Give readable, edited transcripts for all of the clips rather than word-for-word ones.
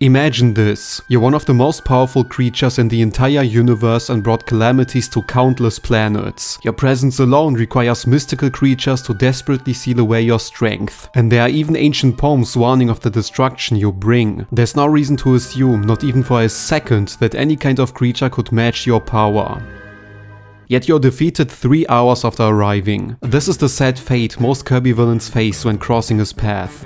Imagine this. You're one of the most powerful creatures in the entire universe and brought calamities to countless planets. Your presence alone requires mystical creatures to desperately seal away your strength. And there are even ancient poems warning of the destruction you bring. There's no reason to assume, not even for a second, that any kind of creature could match your power. Yet you're defeated 3 hours after arriving. This is the sad fate most Kirby villains face when crossing his path.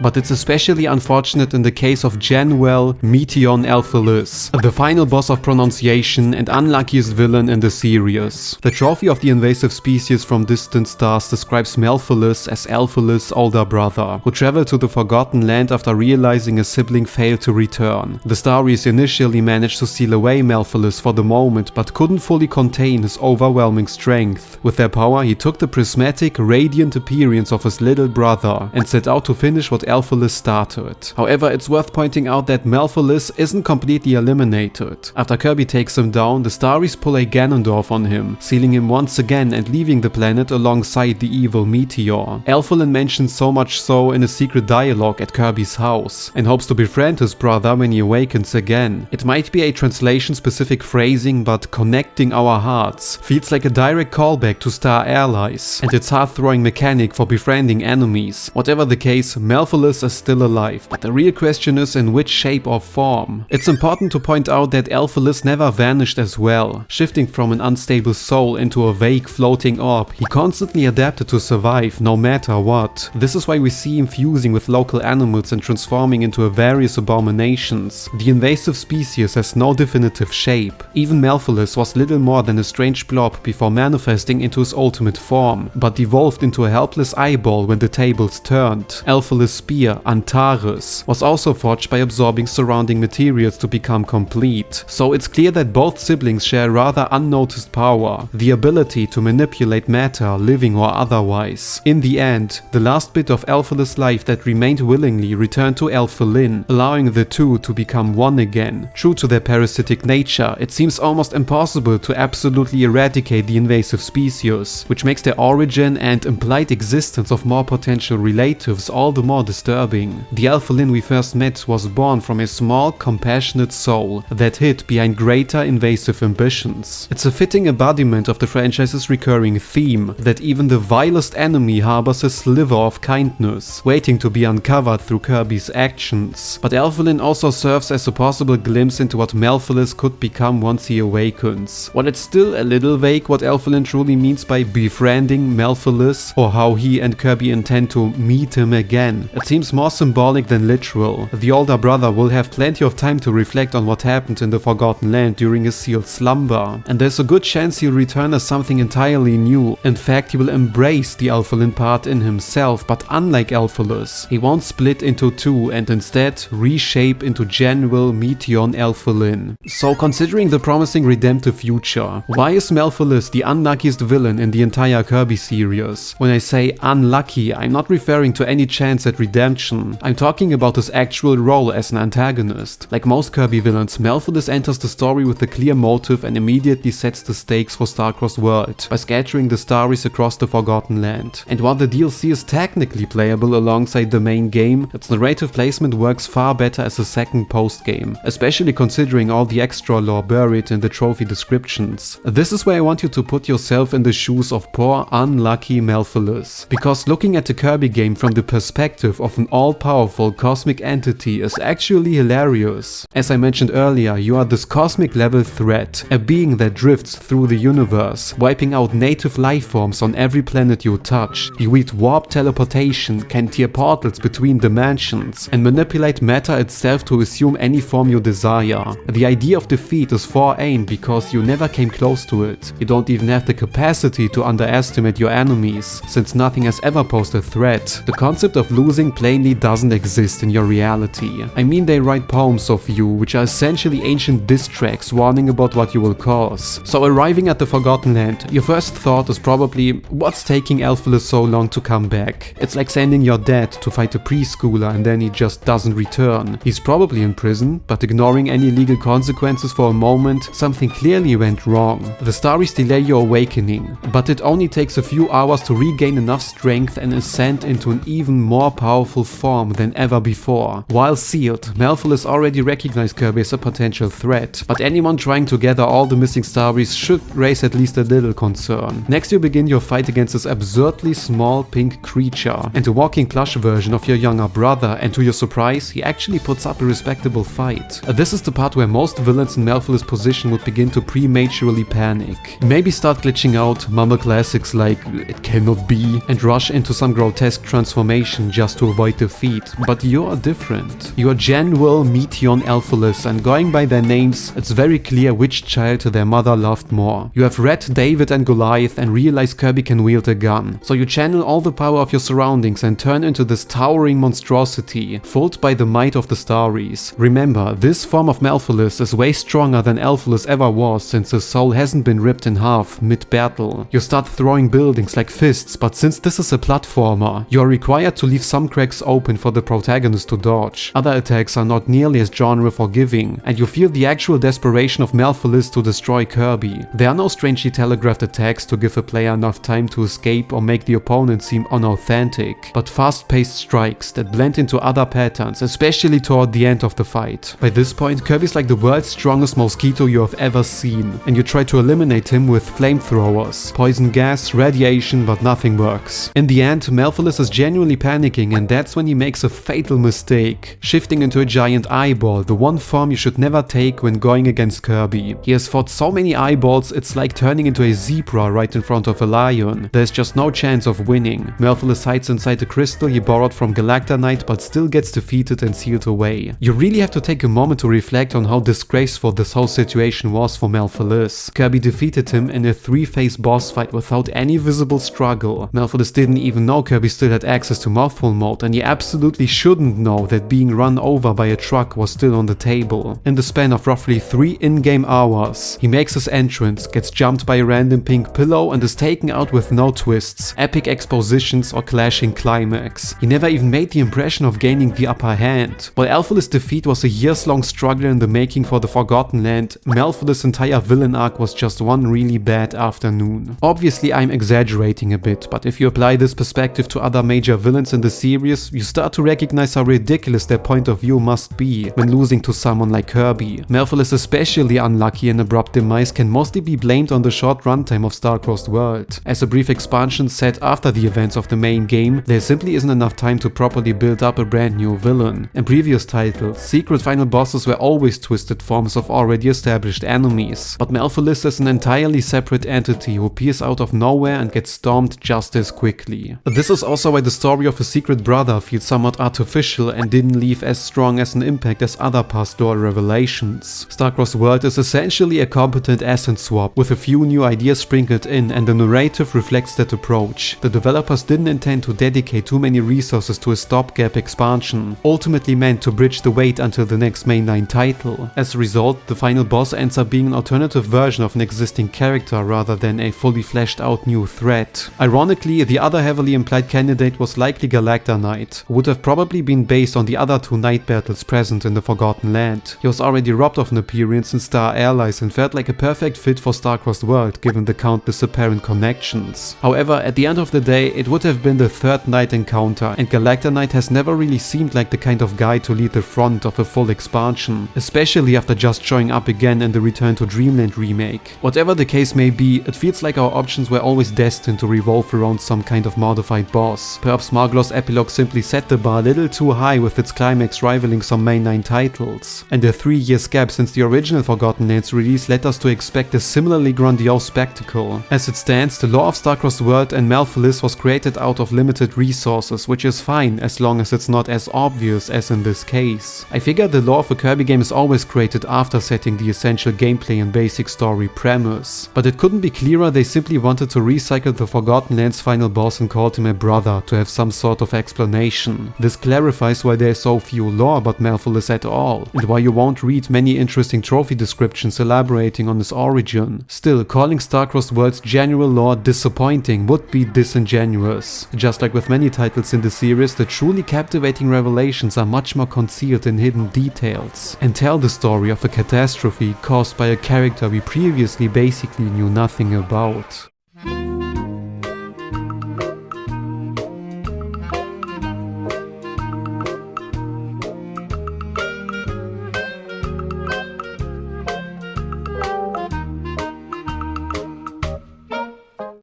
But it's especially unfortunate in the case of Meteonelfilis, the final boss of pronunciation and unluckiest villain in the series. The trophy of the invasive species from distant stars describes Melfilis as Elfilis' older brother, who traveled to the Forgotten Land after realizing a sibling failed to return. The stories initially managed to seal away Melfilis for the moment, but couldn't fully contain his overwhelming strength. With their power, he took the prismatic, radiant appearance of his little brother and set out to finish what Elfilis started. However, it's worth pointing out that Melfilis isn't completely eliminated. After Kirby takes him down, the Starries pull a Ganondorf on him, sealing him once again and leaving the planet alongside the evil Meteor. Elfilin mentions so much so in a secret dialogue at Kirby's house, and hopes to befriend his brother when he awakens again. It might be a translation-specific phrasing, but connecting our hearts feels like a direct callback to Star Allies, and its heart-throwing mechanic for befriending enemies. Whatever the case, Melfilis is still alive, but the real question is in which shape or form. It's important to point out that Elfilis never vanished as well. Shifting from an unstable soul into a vague floating orb, he constantly adapted to survive no matter what. This is why we see him fusing with local animals and transforming into various abominations. The invasive species has no definitive shape. Even Melfilis was little more than a strange blob before manifesting into his ultimate form, but devolved into a helpless eyeball when the tables turned. Elfilis' spear, Antares, was also forged by absorbing surrounding materials to become complete. So it's clear that both siblings share rather unnoticed power, the ability to manipulate matter, living or otherwise. In the end, the last bit of Elfilis' life that remained willingly returned to Elfilin, allowing the two to become one again. True to their parasitic nature, it seems almost impossible to absolutely eradicate the invasive species, which makes their origin and implied existence of more potential relatives all the more disturbing. The Elfilin we first met was born from a small, compassionate soul that hid behind greater invasive ambitions. It's a fitting embodiment of the franchise's recurring theme, that even the vilest enemy harbors a sliver of kindness, waiting to be uncovered through Kirby's actions. But Elfilin also serves as a possible glimpse into what Melfilis could become once he awakens. While it's still a little vague what Elfilin truly means by befriending Melfilis, or how he and Kirby intend to meet him again, it seems more symbolic than literal. The older brother will have plenty of time to reflect on what happened in the Forgotten Land during his sealed slumber, and there's a good chance he'll return as something entirely new. In fact, he will embrace the Elfilin part in himself, but unlike Elfilis, he won't split into two and instead reshape into genuine Meteonelfilis. So considering the promising redemptive future, why is Melfilis the unluckiest villain in the entire Kirby series? When I say unlucky, I'm not referring to any chance at redemption. I'm talking about his actual role as an antagonist. Like most Kirby villains, Melfilis enters the story with a clear motive and immediately sets the stakes for Starcrossed World by scattering the Starries across the Forgotten Land. And while the DLC is technically playable alongside the main game, its narrative placement works far better as a second post-game, especially considering all the extra lore buried in the trophy descriptions. This is where I want you to put yourself in the shoes of poor, unlucky Melfilis. Because looking at the Kirby game from the perspective of an all-powerful cosmic entity is actually hilarious. As I mentioned earlier, you are this cosmic level threat, a being that drifts through the universe, wiping out native life forms on every planet you touch. You wield warp teleportation, can tear portals between dimensions, and manipulate matter itself to assume any form you desire. The idea of defeat is foreign because you never came close to it. You don't even have the capacity to underestimate your enemies, since nothing has ever posed a threat. The concept of losing plainly doesn't exist in your reality. I mean, they write poems of you, which are essentially ancient diss tracks warning about what you will cause. So arriving at the Forgotten Land, your first thought is probably, what's taking Elfilis so long to come back? It's like sending your dad to fight a preschooler and then he just doesn't return. He's probably in prison, but ignoring any legal consequences for a moment, something clearly went wrong. The Starries delay your awakening, but it only takes a few hours to regain enough strength and ascend into an even more powerful form than ever before. While sealed, Melfilis already recognized Kirby as a potential threat, but anyone trying to gather all the missing Starries should raise at least a little concern. Next you begin your fight against this absurdly small pink creature and a walking plush version of your younger brother, and to your surprise, he actually puts up a respectable fight. This is the part where most villains in Melfilis' position would begin to prematurely panic. Maybe start glitching out, mumble classics like "it cannot be" and rush into some grotesque transformation just to avoid defeat, but you're different. You're General Meteonelfilis, and going by their names, it's very clear which child their mother loved more. You have read David and Goliath and realize Kirby can wield a gun, so you channel all the power of your surroundings and turn into this towering monstrosity, fooled by the might of the Starries. Remember, this form of Melfilis is way stronger than Elfilis ever was, since his soul hasn't been ripped in half mid-battle. You start throwing buildings like fists, but since this is a platformer, you are required to leave some cracks open for the protagonist to dodge. Other attacks are not nearly as genre forgiving, and you feel the actual desperation of Melfilis to destroy Kirby. There are no strangely telegraphed attacks to give a player enough time to escape or make the opponent seem unauthentic, but fast-paced strikes that blend into other patterns, especially toward the end of the fight. By this point, Kirby's like the world's strongest mosquito you have ever seen, and you try to eliminate him with flamethrowers, poison gas, radiation, but nothing works. In the end, Melfilis is genuinely panicking, and that's when he makes a fatal mistake, shifting into a giant eyeball, the one form you should never take when going against Kirby. He has fought so many eyeballs, it's like turning into a zebra right in front of a lion. There's just no chance of winning. Melfilis hides inside a crystal he borrowed from Galacta Knight, but still gets defeated and sealed away. You really have to take a moment to reflect on how disgraceful this whole situation was for Melfilis. Kirby defeated him in a 3-phase boss fight without any visible struggle. Melfilis didn't even know Kirby still had access to mouthful mode, and he absolutely shouldn't know that being run over by a truck was still on the table. In the span of roughly 3 in-game hours, he makes his entrance, gets jumped by a random pink pillow, and is taken out with no twists, epic expositions, or clashing climax. He never even made the impression of gaining the upper hand. While Elfilis' defeat was a years-long struggle in the making for the Forgotten Land, Melfilis' entire villain arc was just one really bad afternoon. Obviously, I'm exaggerating a bit, but if you apply this perspective to other major villains in the series, you start to recognize how ridiculous their point of view must be when losing to someone like Kirby. Melfilis' especially unlucky and abrupt demise can mostly be blamed on the short runtime of Star-Crossed World. As a brief expansion set after the events of the main game, there simply isn't enough time to properly build up a brand new villain. In previous titles, secret final bosses were always twisted forms of already established enemies, but Melfilis is an entirely separate entity who appears out of nowhere and gets stormed just as quickly. This is also why the story of a secret brother feels somewhat artificial and didn't leave as strong as an impact as other past lore revelations. Star-Crossed World is essentially a competent essence swap, with a few new ideas sprinkled in, and the narrative reflects that approach. The developers didn't intend to dedicate too many resources to a stopgap expansion, ultimately meant to bridge the wait until the next mainline title. As a result, the final boss ends up being an alternative version of an existing character rather than a fully fleshed out new threat. Ironically, the other heavily implied candidate was likely Galacta Knight, who would have probably been based on the other 2 Knight battles present in the Forgotten Land. He was already robbed of an appearance in Star Allies and felt like a perfect fit for Star-Crossed World given the countless apparent connections. However, at the end of the day, it would have been the 3rd Knight encounter, and Galacta Knight has never really seemed like the kind of guy to lead the front of a full expansion, especially after just showing up again in the Return to Dreamland remake. Whatever the case may be, it feels like our options were always destined to revolve around some kind of modified boss. Perhaps Marglo's epilogue simply set the bar a little too high, with its climax rivaling some mainline titles. And the 3 years gap since the original Forgotten Lands release led us to expect a similarly grandiose spectacle. As it stands, the lore of Star-Crossed World and Melfilis was created out of limited resources, which is fine as long as it's not as obvious as in this case. I figure the lore of a Kirby game is always created after setting the essential gameplay and basic story premise, but it couldn't be clearer they simply wanted to recycle the Forgotten Lands final boss and called him a brother to have some sort of explanation. This clarifies why there is so few lore about Melfilis at all, and why you won't read many interesting trophy descriptions elaborating on his origin. Still, calling Star-Crossed World's general lore disappointing would be disingenuous. Just like with many titles in the series, the truly captivating revelations are much more concealed in hidden details, and tell the story of a catastrophe caused by a character we previously previously basically knew nothing about.